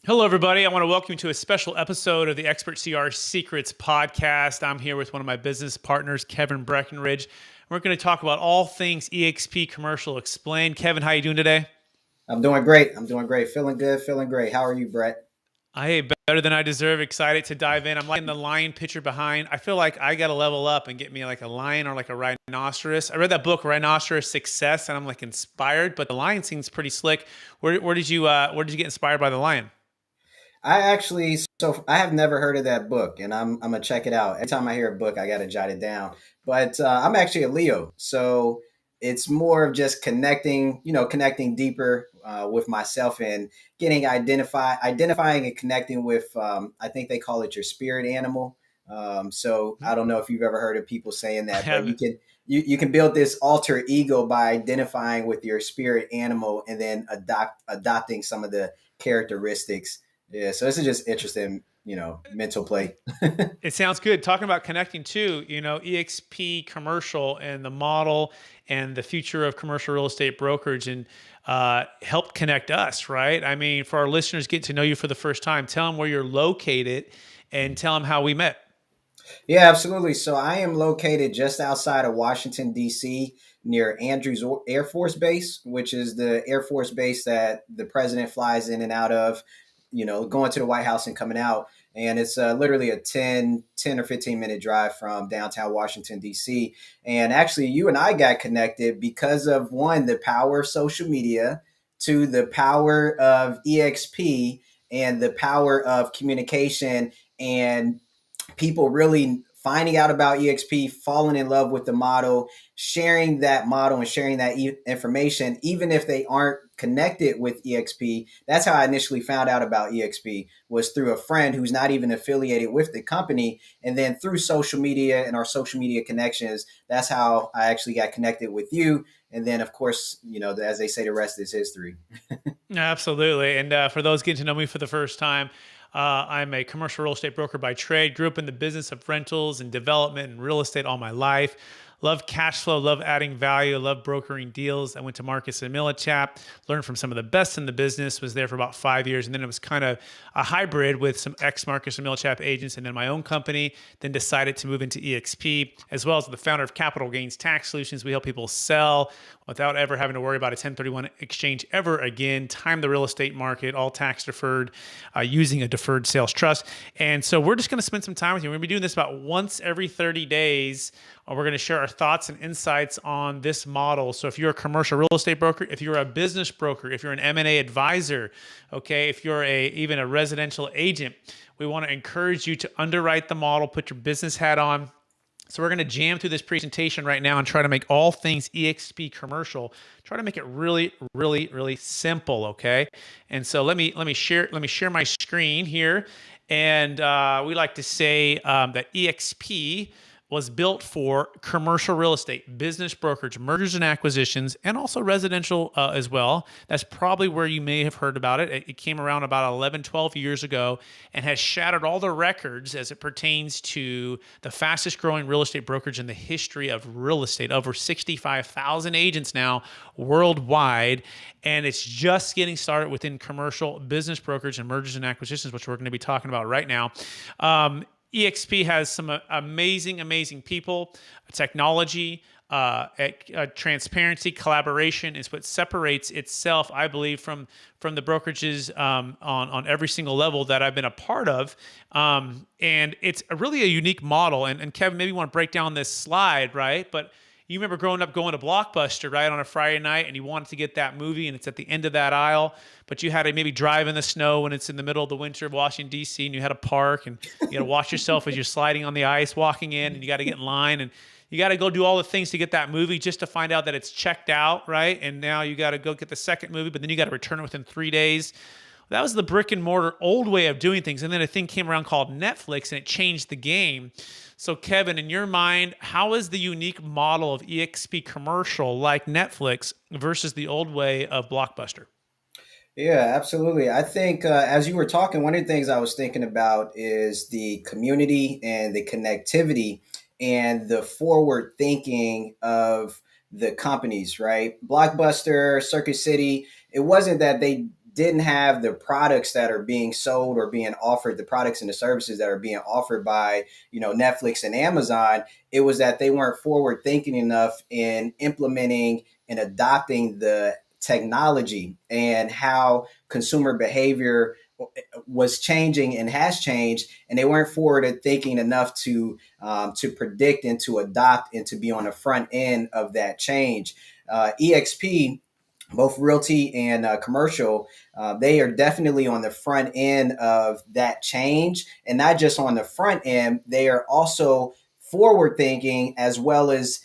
Hello, everybody. I want to welcome you to a special episode of the Expert CR Secrets podcast. I'm here with one of my business partners, Kevin Breckenridge. We're going to talk about all things eXp Commercial Explained. Kevin, how are you doing today? I'm doing great. Feeling good. Feeling great. How are you, Brett? Better than I deserve. Excited to dive in. I'm liking the lion picture behind. I feel like I got to level up and get me like a lion or like a rhinoceros. I read that book, Rhinoceros Success, and I'm like inspired. But the lion seems pretty slick. Where did you get inspired by the lion? I have never heard of that book, and I'm gonna check it out. Every time I hear a book, I gotta jot it down. But I'm actually a Leo, so it's more of just connecting deeper with myself and identifying and connecting with. I think they call it your spirit animal. So I don't know if you've ever heard of people saying I that, but haven't. you can build this alter ego by identifying with your spirit animal and then adopting some of the characteristics. Yeah, so this is just interesting, mental play. It sounds good. Talking about connecting too, eXp commercial and the model and the future of commercial real estate brokerage and helped connect us, right? I mean, for our listeners, get to know you for the first time. Tell them where you're located and tell them how we met. Yeah, absolutely. So I am located just outside of Washington, D.C., near Andrews Air Force Base, which is the Air Force base that the president flies in and out of, going to the White House and coming out. And it's literally a 10 or 15-minute drive from downtown Washington, D.C. And actually, you and I got connected because of, one, the power of social media, two, the power of EXP, and the power of communication and people really finding out about EXP, falling in love with the model, sharing that model and sharing that information, even if they aren't connected with EXP. That's how I initially found out about EXP, was through a friend who's not even affiliated with the company. And then through social media and our social media connections, that's how I actually got connected with you. And then, of course, as they say, the rest is history. Absolutely. And for those getting to know me for the first time, I'm a commercial real estate broker by trade. Grew up in the business of rentals and development and real estate all my life. Love cash flow, love adding value, love brokering deals. I went to Marcus Millichap, learned from some of the best in the business, was there for about 5 years. And then it was kind of a hybrid with some ex-Marcus Millichap agents and then my own company, then decided to move into eXp, as well as the founder of Capital Gains Tax Solutions. We help people sell without ever having to worry about a 1031 exchange ever again, time the real estate market, all tax deferred, using a deferred sales trust. And so we're just going to spend some time with you. We're going to be doing this about once every 30 days. We're going to share our thoughts and insights on this model. So if you're a commercial real estate broker, if you're a business broker, if you're an M&A advisor, okay, if you're even a residential agent, we want to encourage you to underwrite the model, put your business hat on. So we're going to jam through this presentation right now and try to make all things eXp commercial. Try to make it really, really, really simple. Okay. And so let me share my screen here. And we like to say that eXp was built for commercial real estate, business brokerage, mergers and acquisitions, and also residential as well. That's probably where you may have heard about it. It came around about 11, 12 years ago and has shattered all the records as it pertains to the fastest growing real estate brokerage in the history of real estate. Over 65,000 agents now worldwide. And it's just getting started within commercial business brokerage and mergers and acquisitions, which we're going to be talking about right now. eXp has some amazing people, technology, transparency, collaboration is what separates itself, I believe, from the brokerages on every single level that I've been a part of. And it's really a unique model. And Kevin, maybe you want to break down this slide, right? But you remember growing up going to Blockbuster, right, on a Friday night, and you wanted to get that movie, and it's at the end of that aisle, but you had to maybe drive in the snow when it's in the middle of the winter of Washington, D.C., and you had to park, and you got to watch yourself as you're sliding on the ice, walking in, and you got to get in line, and you got to go do all the things to get that movie just to find out that it's checked out, right? And now you got to go get the second movie, but then you got to return it within 3 days. That was the brick and mortar old way of doing things. And then a thing came around called Netflix, and it changed the game. So Kevin, in your mind, how is the unique model of eXp commercial like Netflix versus the old way of Blockbuster? Yeah, absolutely. I think as you were talking, one of the things I was thinking about is the community and the connectivity and the forward thinking of the companies, right? Blockbuster, Circuit City, it wasn't that they didn't have the products that are being sold or being offered, the products and the services that are being offered by, Netflix and Amazon. It was that they weren't forward thinking enough in implementing and adopting the technology and how consumer behavior was changing and has changed, and they weren't forward thinking enough to predict and to adopt and to be on the front end of that change. EXP, both realty and commercial, they are definitely on the front end of that change, and not just on the front end, they are also forward thinking as well as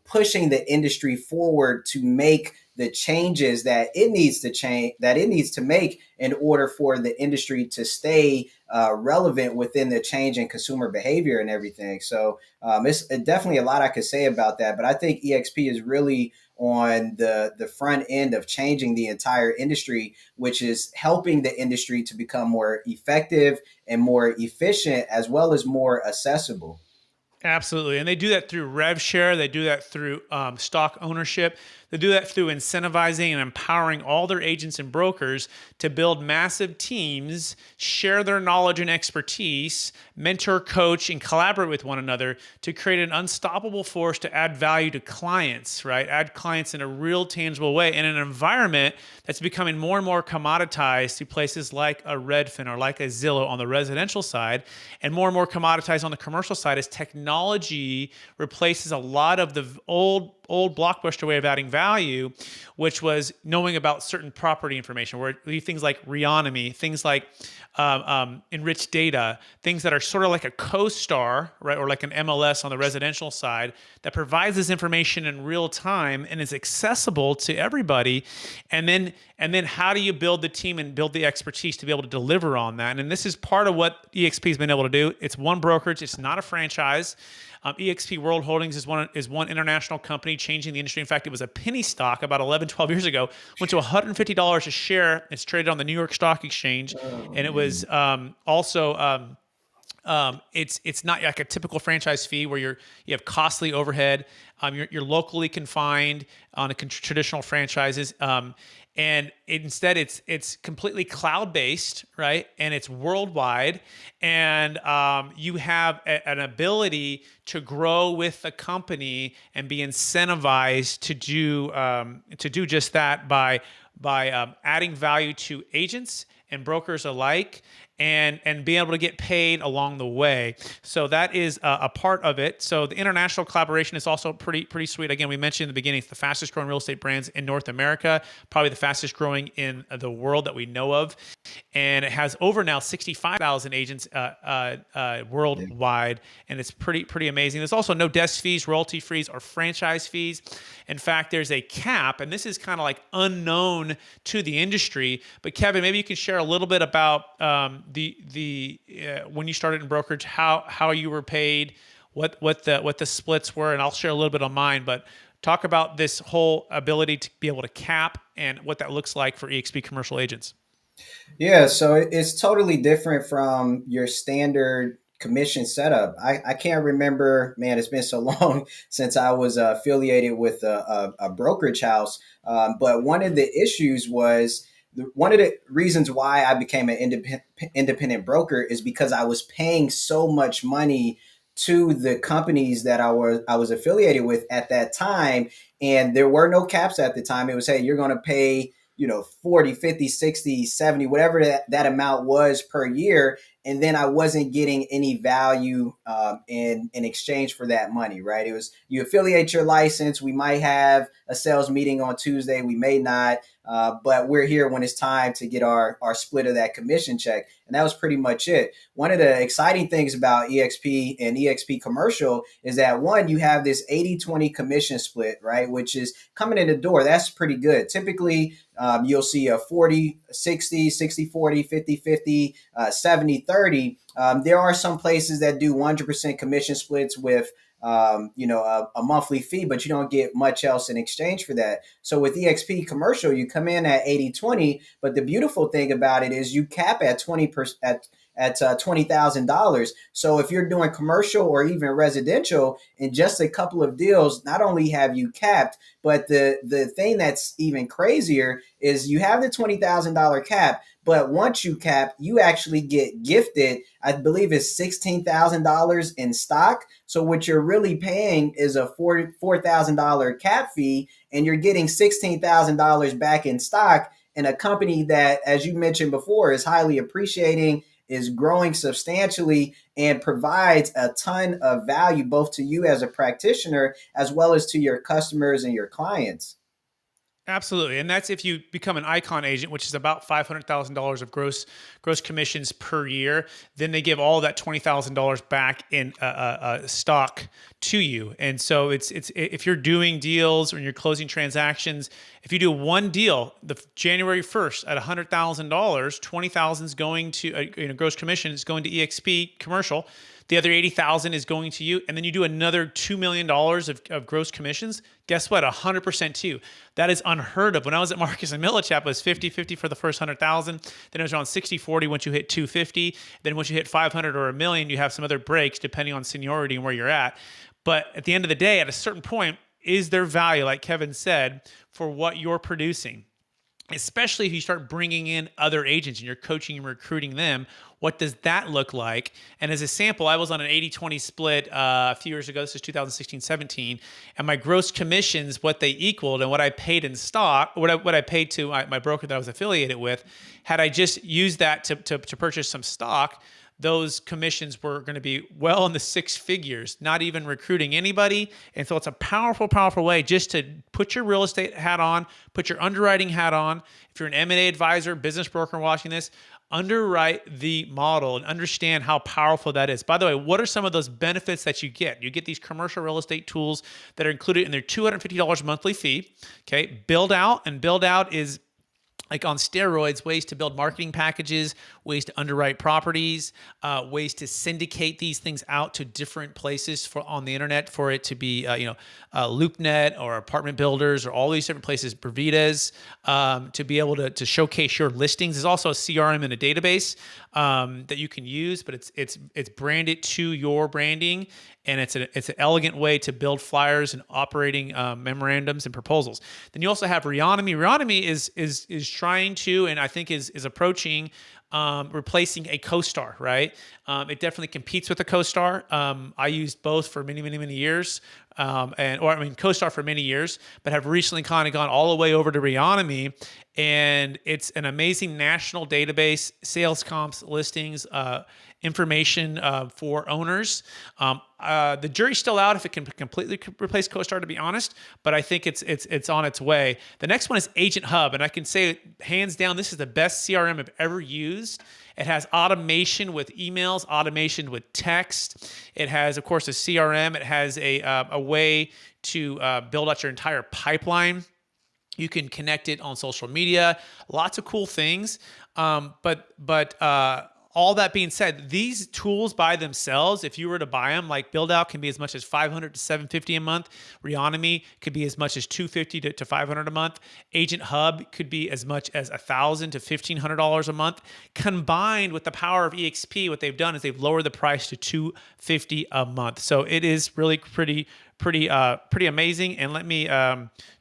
pushing the industry forward to make the changes that it needs to change, that it needs to make in order for the industry to stay relevant within the change in consumer behavior and everything. So it's definitely a lot I could say about that, but I think EXP is really on the front end of changing the entire industry, which is helping the industry to become more effective and more efficient, as well as more accessible. Absolutely. And they do that through rev share. They do that through stock ownership. They do that through incentivizing and empowering all their agents and brokers to build massive teams, share their knowledge and expertise, mentor, coach, and collaborate with one another to create an unstoppable force to add value to clients, right? Add clients in a real tangible way in an environment that's becoming more and more commoditized to places like a Redfin or like a Zillow on the residential side, and more commoditized on the commercial side as technology replaces a lot of the old Blockbuster way of adding value, which was knowing about certain property information, where things like Reonomy, things like enriched data, things that are sort of like a co-star, right, or like an MLS on the residential side that provides this information in real time and is accessible to everybody. And then how do you build the team and build the expertise to be able to deliver on that? And this is part of what eXp has been able to do. It's one brokerage. It's not a franchise. eXp World Holdings is one international company changing the industry. In fact, it was a penny stock about 11, 12 years ago, went to $150 a share. It's traded on the New York Stock Exchange. And it was also it's not like a typical franchise fee where you have costly overhead. You're locally confined on traditional franchises. And instead, it's completely cloud-based, right? And it's worldwide, and you have an ability to grow with the company and be incentivized to do just that by adding value to agents and brokers alike, and being able to get paid along the way. So that is a part of it. So the international collaboration is also pretty sweet. Again, we mentioned in the beginning, it's the fastest growing real estate brands in North America, probably the fastest growing in the world that we know of. And it has over now 65,000 agents worldwide, and it's pretty amazing. There's also no desk fees, royalty fees, or franchise fees. In fact, there's a cap, and this is kind of like unknown to the industry. But Kevin, maybe you can share a little bit about when you started in brokerage, how you were paid, what the splits were, and I'll share a little bit on mine. But talk about this whole ability to be able to cap and what that looks like for eXp commercial agents. Yeah, so it's totally different from your standard commission setup. I can't remember, man, it's been so long since I was affiliated with a brokerage house. But one of the issues was, one of the reasons why I became an independent broker is because I was paying so much money to the companies that I was affiliated with at that time. And there were no caps at the time. It was, hey, you're going to pay 40, 50, 60, 70, whatever that amount was per year. And then I wasn't getting any value in exchange for that money, right? It was, you affiliate your license. We might have a sales meeting on Tuesday. We may not, but we're here when it's time to get our split of that commission check. And that was pretty much it. One of the exciting things about EXP and EXP Commercial is that, one, you have this 80-20 commission split, right? Which is coming in the door. That's pretty good. Typically, you'll see a 40, 60, 60, 40, 50, 50, 70, 30. There are some places that do 100% commission splits with a monthly fee, but you don't get much else in exchange for that. So with EXP commercial, you come in at 80/20, but the beautiful thing about it is you cap at 20% at $20,000. So if you're doing commercial or even residential in just a couple of deals, not only have you capped, but the thing that's even crazier is you have the $20,000 cap, but once you cap, you actually get gifted, I believe it's $16,000 in stock. So what you're really paying is a $4,000 cap fee, and you're getting $16,000 back in stock in a company that, as you mentioned before, is highly appreciating, is growing substantially, and provides a ton of value both to you as a practitioner as well as to your customers and your clients. Absolutely, and that's if you become an Icon agent, which is about $500,000 of gross commissions per year. Then they give all that $20,000 back in stock to you. And so it's if you're doing deals or you're closing transactions, if you do one deal, the January 1st at $100,000, 20,000 is going to gross commission is going to EXP commercial. The other 80,000 is going to you, and then you do another $2 million of gross commissions. Guess what? 100% to you. That is unheard of. When I was at Marcus and Millichap, it was 50-50 for the first 100,000. Then it was around 60-40 once you hit 250. Then once you hit 500 or a million, you have some other breaks depending on seniority and where you're at. But at the end of the day, at a certain point, is there value, like Kevin said, for what you're producing? Especially if you start bringing in other agents and you're coaching and recruiting them, what does that look like? And as a sample, I was on an 80-20 split a few years ago. This is 2016-17. And my gross commissions, what they equaled and what I paid in stock, what I paid to my broker that I was affiliated with, had I just used that to purchase some stock, those commissions were going to be well in the six figures, not even recruiting anybody. And so it's a powerful, powerful way just to put your real estate hat on, put your underwriting hat on. If you're an M&A advisor, business broker watching this, underwrite the model and understand how powerful that is. By the way, what are some of those benefits that you get? You get these commercial real estate tools that are included in their $250 monthly fee. Okay, build out is like on steroids, ways to build marketing packages, ways to underwrite properties, ways to syndicate these things out to different places on the internet for it to be, LoopNet or apartment builders or all these different places, Bervitas, to be able to showcase your listings. There's also a CRM and a database that you can use, but it's branded to your branding. And it's an elegant way to build flyers and operating memorandums and proposals. Then you also have Reonomy. Reonomy is trying to, and I think is approaching replacing a CoStar, right? It definitely competes with a CoStar. I used both for many, many, many years, CoStar for many years, but have recently kind of gone all the way over to Reonomy, and it's an amazing national database, sales comps, listings, information for owners. The jury's still out if it can completely replace CoStar, to be honest, but I think it's on its way. The next one is Agent Hub, and I can say hands down, this is the best CRM I've ever used. It has automation with emails, automation with text. It has, of course, a CRM. It has a way to build out your entire pipeline. You can connect it on social media, lots of cool things. But all that being said, these tools by themselves, if you were to buy them, like Build Out can be as much as $500 to $750 a month. Reonomy could be as much as $250 to $500 a month. Agent Hub could be as much as $1,000 to $1,500 a month. Combined with the power of eXp, what they've done is they've lowered the price to $250 a month. So it is really pretty amazing. And let me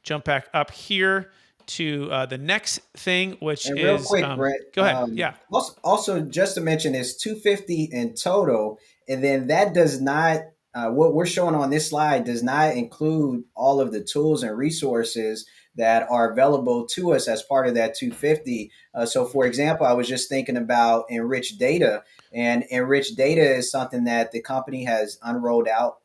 jump back up here to the next thing, which and is real quick, Brett. Go ahead. Yeah. Also, just to mention, is 250 in total, and then that does not. What we're showing on this slide does not include all of the tools and resources that are available to us as part of that 250. So, for example, I was just thinking about Enriched Data, and Enriched Data is something that the company has unrolled out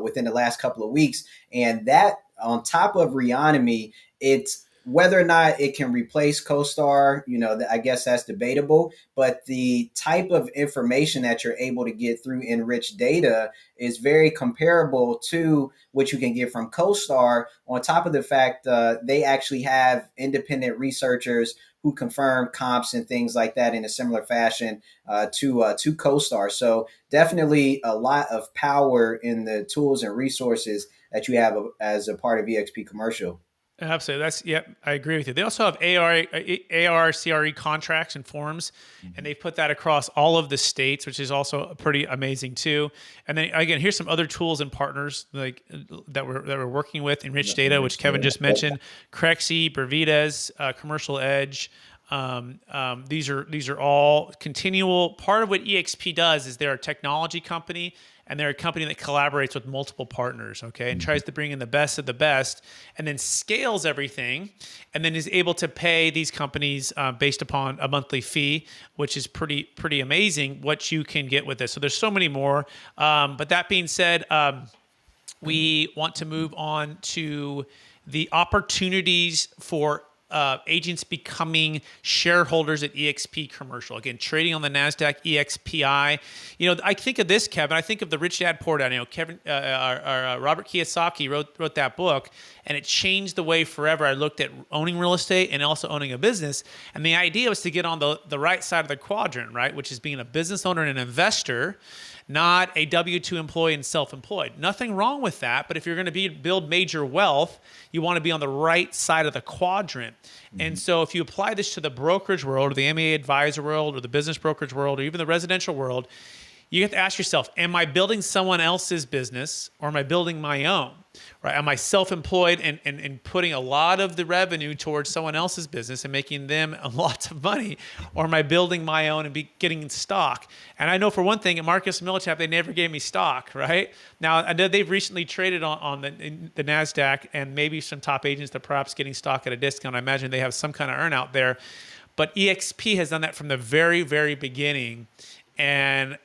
within the last couple of weeks, and that on top of Reonomy, it's whether or not it can replace CoStar, I guess that's debatable. But the type of information that you're able to get through enriched data is very comparable to what you can get from CoStar. On top of the fact, they actually have independent researchers who confirm comps and things like that in a similar fashion to CoStar. So definitely a lot of power in the tools and resources that you have as a part of eXp Commercial. Absolutely. I agree with you. They also have AR CRE contracts and forms, and they put that across all of the states, which is also pretty amazing too. And then again, here's some other tools and partners like that we're working with: Enriched Data, which Kevin just mentioned, Crexi, Bervides, Commercial Edge. These are all continual. Part of what eXp does is they're a technology company, and they're a company that collaborates with multiple partners, okay, and tries to bring in the best of the best, and then scales everything, and then is able to pay these companies based upon a monthly fee, which is pretty amazing what you can get with this. So there's so many more. But that being said, we want to move on to the opportunities for agents becoming shareholders at eXp Commercial. Again, trading on the NASDAQ EXPI. I think of this, Kevin. I think of the Rich Dad Poor Dad. Kevin, Robert Kiyosaki wrote that book, and it changed the way forever I looked at owning real estate and also owning a business. And the idea was to get on the right side of the quadrant, right, which is being a business owner and an investor, not a W-2 employee and self-employed. Nothing wrong with that, but if you're going to build major wealth, you want to be on the right side of the quadrant. And so if you apply this to the brokerage world or the M&A advisor world or the business brokerage world or even the residential world, you have to ask yourself, am I building someone else's business or am I building my own? Right? Am I self-employed and putting a lot of the revenue towards someone else's business and making them lots of money? Or am I building my own and getting stock? And I know for one thing, at Marcus Millichap, they never gave me stock, right? Now, I know they've recently traded on the NASDAQ, and maybe some top agents that perhaps getting stock at a discount. I imagine they have some kind of earn out there. But eXp has done that from the very, very beginning. And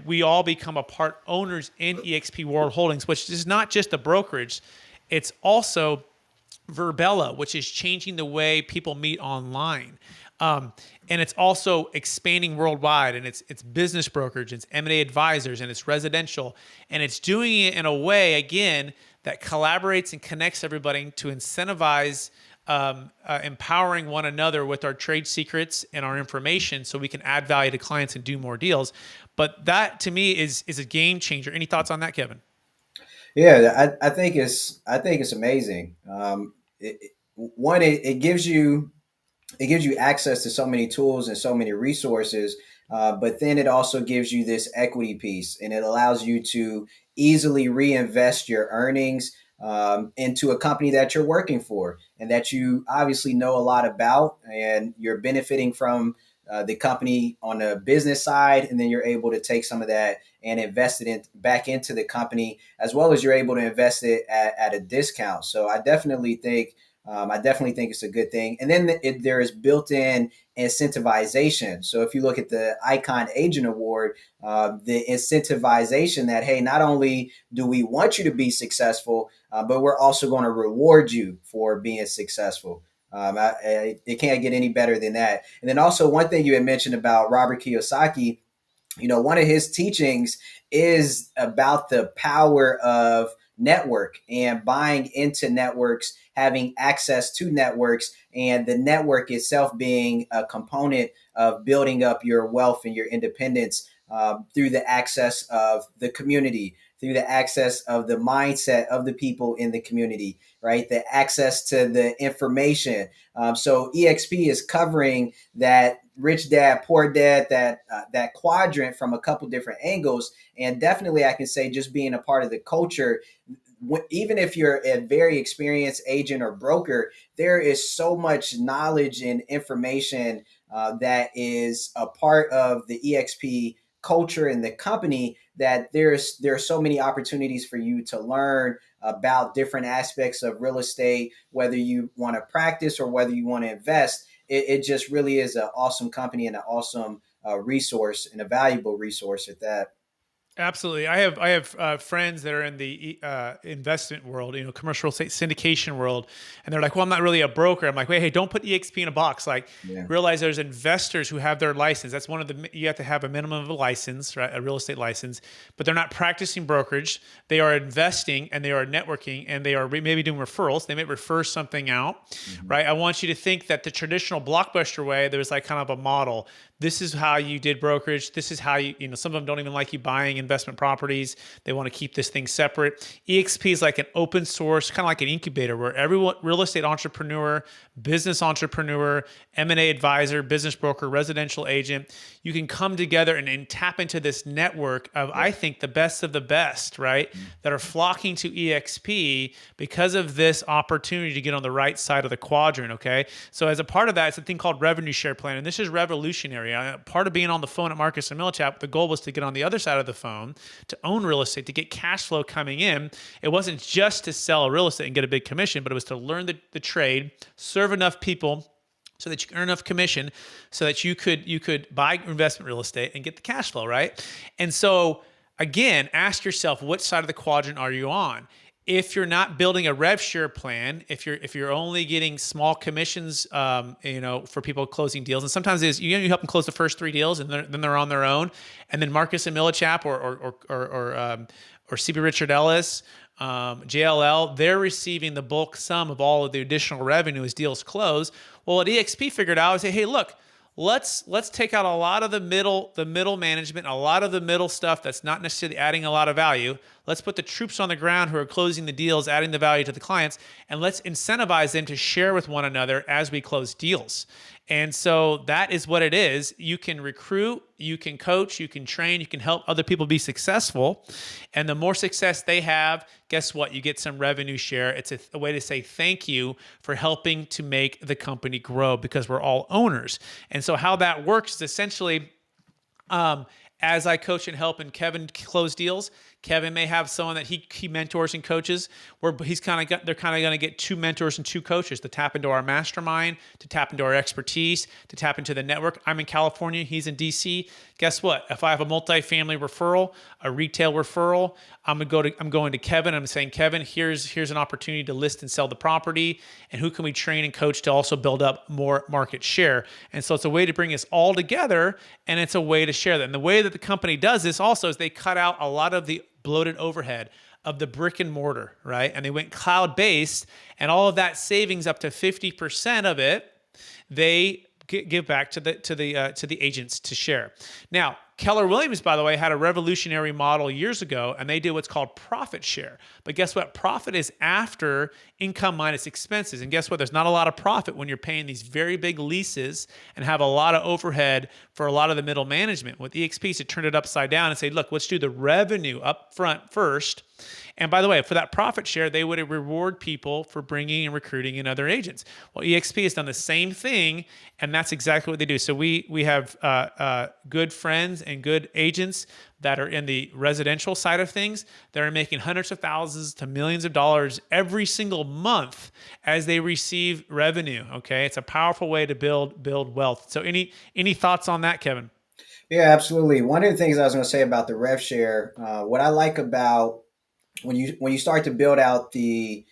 we all become a part owners in eXp World Holdings, which is not just a brokerage. It's also Verbella, which is changing the way people meet online. And it's also expanding worldwide, and it's business brokerage, it's M&A advisors, and it's residential. And it's doing it in a way, again, that collaborates and connects everybody to incentivize empowering one another with our trade secrets and our information so we can add value to clients and do more deals. But that to me is a game changer. Any thoughts on that, Kevin? Yeah, I think it's amazing. It gives you access to so many tools and so many resources, but then it also gives you this equity piece, and it allows you to easily reinvest your earnings into a company that you're working for and that you obviously know a lot about, and you're benefiting from the company on the business side, and then you're able to take some of that and invest it back into the company, as well as you're able to invest it at a discount. So I definitely think it's a good thing. And then there is built-in incentivization. So if you look at the Icon Agent Award, the incentivization that, hey, not only do we want you to be successful, but we're also going to reward you for being successful. It can't get any better than that. And then also one thing you had mentioned about Robert Kiyosaki, one of his teachings is about the power of network and buying into networks, having access to networks, and the network itself being a component of building up your wealth and your independence through the access of the community, through the access of the mindset of the people in the community, right? The access to the information. So eXp is covering that rich dad, poor dad, that quadrant from a couple different angles. And definitely I can say just being a part of the culture, even if you're a very experienced agent or broker, there is so much knowledge and information that is a part of the eXp culture and the company, that there are so many opportunities for you to learn about different aspects of real estate, whether you want to practice or whether you want to invest. It just really is an awesome company and an awesome resource, and a valuable resource at that. Absolutely. I have friends that are in the investment world, commercial real estate syndication world, and they're like, "Well, I'm not really a broker." I'm like, "Wait, hey, don't put eXp in a box. Like, Yeah. realize there's investors who have their license. That's one of the you have to have a minimum of a license, right? A real estate license, but they're not practicing brokerage. They are investing and they are networking and they are maybe doing referrals. They may refer something out, Mhm. right? I want you to think that the traditional Blockbuster way, there's like kind of a model. This is how you did brokerage. This is how some of them don't even like you buying investment properties. They want to keep this thing separate. eXp is like an open source, kind of like an incubator where everyone, real estate entrepreneur, business entrepreneur, M&A advisor, business broker, residential agent, you can come together and tap into this network of, Yeah. I think, the best of the best, right? Mhm. That are flocking to eXp because of this opportunity to get on the right side of the quadrant, okay? So as a part of that, it's a thing called revenue share plan. And this is revolutionary. Part of being on the phone at Marcus Millichap, the goal was to get on the other side of the phone, to own real estate, to get cash flow coming in. It wasn't just to sell real estate and get a big commission, but it was to learn the trade, serve enough people so that you can earn enough commission so that you could buy investment real estate and get the cash flow, right? And so again, ask yourself, what side of the quadrant are you on? If you're not building a rev share plan, if you're only getting small commissions, for people closing deals, and sometimes it is you help them close the first three deals, and then they're on their own, and then Marcus and Millichap or CB Richard Ellis, JLL, they're receiving the bulk sum of all of the additional revenue as deals close. Well, what eXp figured out is, hey, look, let's take out a lot of the middle management, a lot of the middle stuff that's not necessarily adding a lot of value. Let's put the troops on the ground who are closing the deals, adding the value to the clients, and let's incentivize them to share with one another as we close deals. And so that is what it is. You can recruit, you can coach, you can train, you can help other people be successful. And the more success they have, guess what? You get some revenue share. It's a way to say thank you for helping to make the company grow because we're all owners. And so how that works is essentially, as I coach and help and Kevin close deals, Kevin may have someone that he mentors and coaches where they're kind of going to get two mentors and two coaches to tap into our mastermind, to tap into our expertise, to tap into the network. I'm in California, he's in DC. Guess what? If I have a multifamily referral, a retail referral, I'm going to Kevin. I'm saying, Kevin, here's an opportunity to list and sell the property, and who can we train and coach to also build up more market share? And so it's a way to bring us all together, and it's a way to share that. And the way that the company does this also is they cut out a lot of the bloated overhead of the brick and mortar, right? And they went cloud-based, and all of that savings, up to 50% of it, they give back to the agents to share. Now, Keller Williams, by the way, had a revolutionary model years ago, and they do what's called profit share. But guess what? Profit is after income minus expenses. And guess what? There's not a lot of profit when you're paying these very big leases and have a lot of overhead for a lot of the middle management. With eXp, it turned it upside down and say, look, let's do the revenue up front first. And by the way, for that profit share, they would reward people for bringing and recruiting in other agents. Well, eXp has done the same thing, and that's exactly what they do. So we have good friends and good agents that are in the residential side of things that are making hundreds of thousands to millions of dollars every single month as they receive revenue. Okay, it's a powerful way to build wealth. So any thoughts on that, Kevin? Yeah, absolutely. One of the things I was going to say about the rev share, what I like about when you start to build out the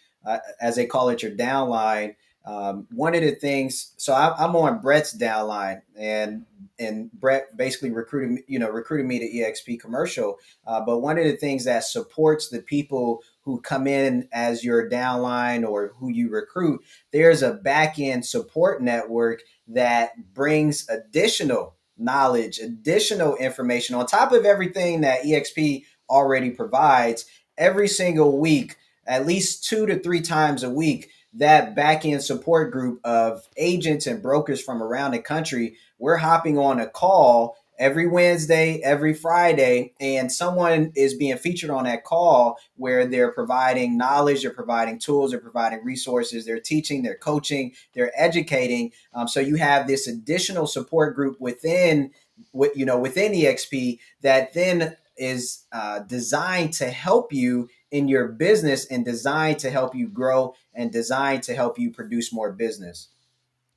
as they call it, your downline. One of the things, so I'm on Brett's downline, and Brett basically recruited me to eXp Commercial. But one of the things that supports the people who come in as your downline or who you recruit, there's a back end support network that brings additional knowledge, additional information on top of everything that eXp already provides every single week, at least 2 to 3 times a week. That back end support group of agents and brokers from around the country, we're hopping on a call every Wednesday, every Friday, and someone is being featured on that call where they're providing knowledge, they're providing tools, they're providing resources, they're teaching, they're coaching, they're educating. So you have this additional support group within eXp that then is designed to help you in your business and designed to help you grow and designed to help you produce more business.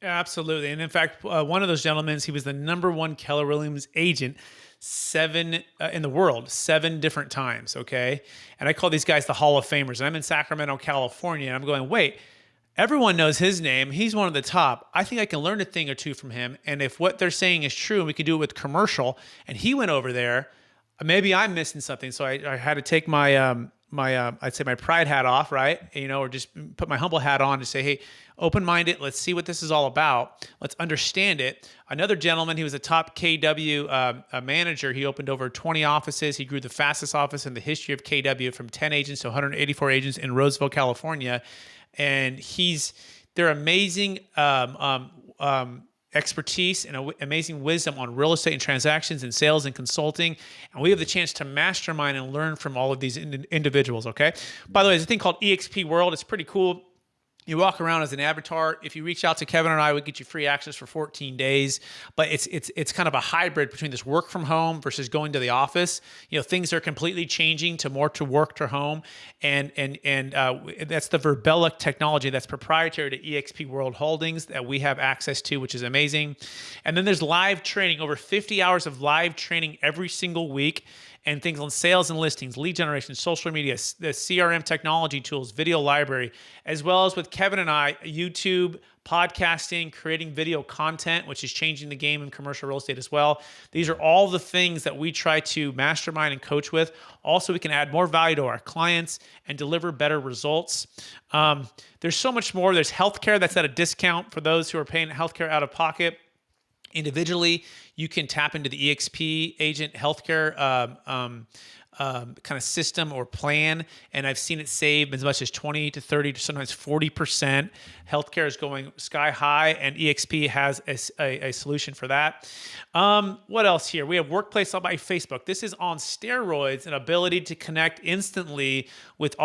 Absolutely. And in fact, one of those gentlemen, he was the number one Keller Williams agent in the world, 7 different times. Okay. And I call these guys the Hall of Famers. And I'm in Sacramento, California. And I'm going, wait, everyone knows his name. He's one of the top. I think I can learn a thing or two from him. And if what they're saying is true, and we can do it with commercial, and he went over there, maybe I'm missing something. So I had to take my I'd say my pride hat off, right? Or just put my humble hat on to say, hey, open-minded. Let's see what this is all about. Let's understand it. Another gentleman, he was a top KW manager. He opened over 20 offices. He grew the fastest office in the history of KW from 10 agents to 184 agents in Roseville, California. And they're amazing expertise and amazing wisdom on real estate and transactions and sales and consulting. And we have the chance to mastermind and learn from all of these individuals, okay? By the way, there's a thing called eXp World. It's pretty cool. You walk around as an avatar. If you reach out to Kevin and I, we get you free access for 14 days. But it's kind of a hybrid between this work from home versus going to the office. Things are completely changing to more to work to home, and that's the Verbella technology that's proprietary to eXp World Holdings that we have access to, which is amazing. And then there's live training, over 50 hours of live training every single week. And things on sales and listings, lead generation, social media, the CRM technology tools, video library, as well as with Kevin and I, YouTube, podcasting, creating video content, which is changing the game in commercial real estate as well. These are all the things that we try to mastermind and coach with. Also, we can add more value to our clients and deliver better results. There's so much more. There's healthcare that's at a discount for those who are paying healthcare out of pocket. Individually, you can tap into the eXp agent healthcare kind of system or plan, and I've seen it save as much as 20 to 30 to sometimes 40%. Healthcare is going sky high, and eXp has a solution for that. What else here? We have Workplace by Facebook. This is on steroids, an ability to connect instantly with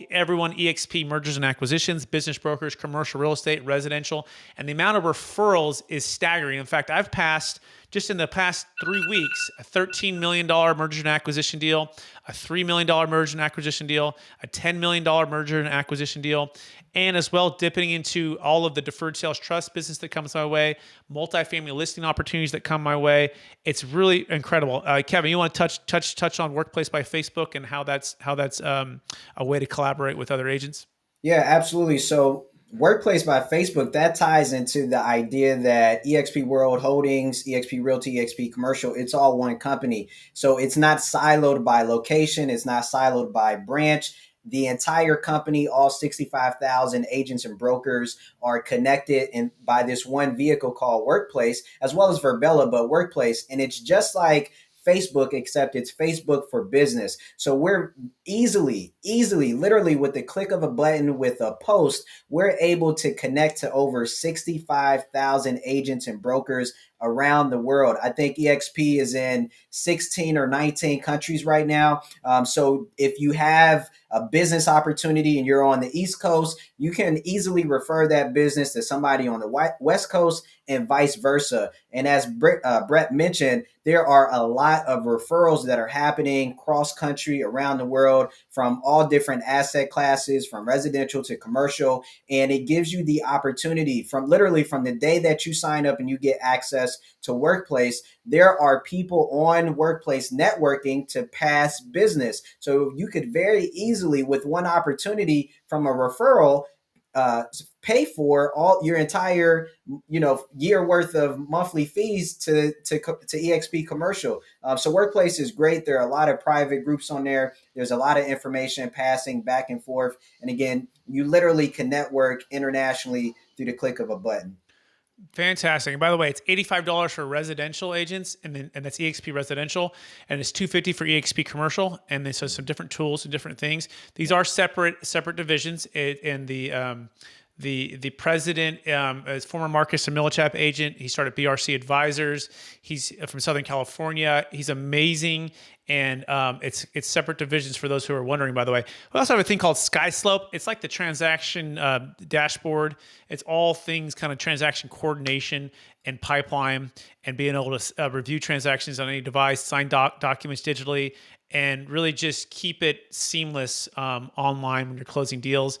everyone eXp mergers and acquisitions, business brokers, commercial real estate, residential, and the amount of referrals is staggering. In fact, I've passed just in the past 3 weeks, a $13 million merger and acquisition deal, a $3 million merger and acquisition deal, a $10 million merger and acquisition deal, and as well dipping into all of the Deferred Sales Trust business that comes my way, multifamily listing opportunities that come my way. It's really incredible. Kevin, you want to touch on Workplace by Facebook and how that's a way to collaborate with other agents? Yeah, absolutely. So Workplace by Facebook, that ties into the idea that eXp World Holdings, eXp Realty, eXp Commercial, it's all one company. So it's not siloed by location. It's not siloed by branch. The entire company, all 65,000 agents and brokers are connected by this one vehicle called Workplace, as well as Verbella, but Workplace. And it's just like Facebook, except it's Facebook for business. So we're easily, literally with the click of a button with a post, we're able to connect to over 65,000 agents and brokers around the world. I think eXp is in 16 or 19 countries right now. So if you have a business opportunity and you're on the East Coast, you can easily refer that business to somebody on the West Coast and vice versa. And as Brett mentioned, there are a lot of referrals that are happening cross country around the world from all different asset classes, from residential to commercial. And it gives you the opportunity from the day that you sign up and you get access to Workplace, there are people on Workplace networking to pass business. So you could very easily, with one opportunity from a referral, pay for all your entire, year worth of monthly fees to eXp Commercial. So Workplace is great. There are a lot of private groups on there. There's a lot of information passing back and forth. And again, you literally can network internationally through the click of a button. Fantastic. And by the way, it's $85 for residential agents, and that's eXp residential, and it's $250 for eXp commercial. And then so some different tools and different things. These are separate divisions. And the president is former Marcus Millichap agent. He started BRC Advisors. He's from Southern California. He's amazing. And it's separate divisions for those who are wondering, by the way. We also have a thing called SkySlope. It's like the transaction dashboard. It's all things kind of transaction coordination. and pipeline, and being able to review transactions on any device, sign documents digitally, and really just keep it seamless online when you're closing deals.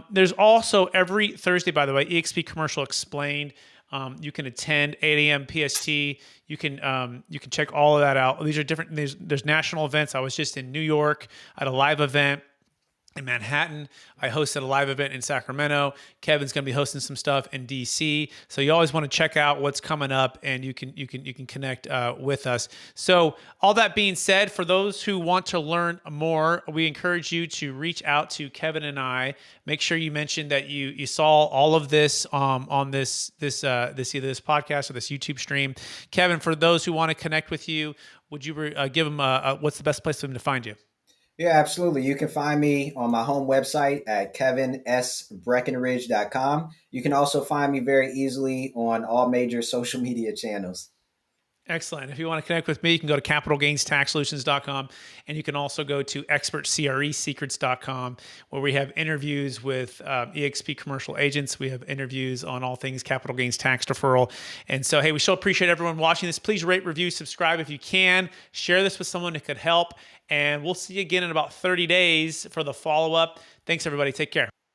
There's also every Thursday, by the way, eXp Commercial Explained. You can attend 8 a.m. PST. You can check all of that out. These are different. There's national events. I was just in New York at a live event in Manhattan. I hosted a live event in Sacramento. Kevin's going to be hosting some stuff in DC. So you always want to check out what's coming up, and you can connect with us. So all that being said, for those who want to learn more, we encourage you to reach out to Kevin and I. Make sure you mention that you saw all of this on this either this podcast or this YouTube stream. Kevin, for those who want to connect with you, would you give them what's the best place for them to find you? Yeah, absolutely. You can find me on my home website at kevinsbreckenridge.com. You can also find me very easily on all major social media channels. Excellent. If you want to connect with me, you can go to capitalgainstaxsolutions.com, and you can also go to expertcresecrets.com, where we have interviews with eXp commercial agents. We have interviews on all things capital gains tax deferral. And so, hey, we so appreciate everyone watching this. Please rate, review, subscribe if you can. Share this with someone that could help. And we'll see you again in about 30 days for the follow-up. Thanks, everybody. Take care.